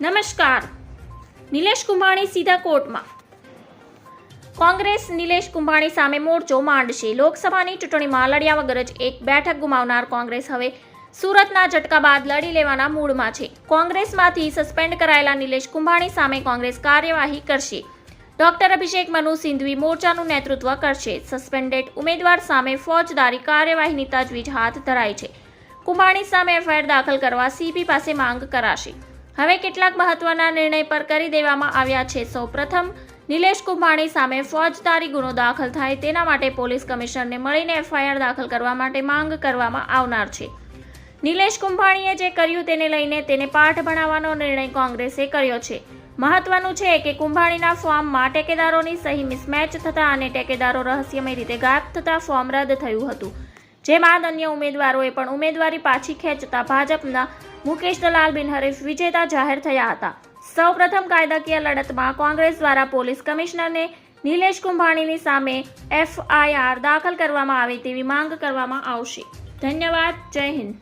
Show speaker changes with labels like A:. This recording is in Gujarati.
A: નમસ્કાર. નિલેશ કુંભાણી સીધા કોર્ટમાં. કોંગ્રેસ નિલેશ કુંભાણી સામે મોરચો માંડશે. લોકસભાની ચૂંટણીમાં લડ્યા વગર જ એક બેઠક ગુમાવનાર કોંગ્રેસ હવે સુરતના ઝટકા બાદ લડી લેવાના મૂડમાં છે. કોંગ્રેસમાંથી સસ્પેન્ડ કરાયેલા નિલેશ કુંભાણી સામે કોંગ્રેસ કાર્યવાહી કરશે. ડોક્ટર અભિષેક મનુ સિંઘવી મોરચાનું નેતૃત્વ કરશે. સસ્પેન્ડેડ ઉમેદવાર સામે ફોજદારી કાર્યવાહીની તજવીજ હાથ ધરાઈ છે. કુંભાણી સામે એફઆઈઆર દાખલ કરવા સીપી પાસે માંગ કરાશે. હવે કેટલાક મહત્વના નિર્ણય પર કરી દેવામાં આવ્યા છે. સૌપ્રથમ નિલેશ કુંભાણી સામે ફોજદારી ગુનો દાખલ થાય તેના માટે પોલીસ કમિશનરને મળીને એફઆઈઆર દાખલ કરવા માટે માંગ કરવામાં આવનાર છે. નિલેશ કુંભાણીએ જે કર્યું તેને લઈને તેને પાઠ ભણાવવાનો નિર્ણય કોંગ્રેસે કર્યો છે. મહત્વનું છે કે કુંભાણીના ફોર્મમાં ટેકેદારોની સહી મિસમેચ થતા અને ટેકેદારો રહસ્યમય રીતે ગાયબ થતા ફોર્મ રદ થયું હતું. જે બાદ અન્ય ઉમેદવારોએ પણ ઉમેદવારી પાછી ખેંચતા ભાજપના મુકેશ દલાલ બિનહરીફ વિજેતા જાહેર થયા હતા. સૌપ્રથમ કાયદાકીય લડતમાં કોંગ્રેસ દ્વારા પોલીસ કમિશનરને નિલેશ કુંભાણીની સામે એફઆઈઆર દાખલ કરવામાં આવે તેવી માંગ કરવામાં આવશે. ધન્યવાદ. જય હિન્દ.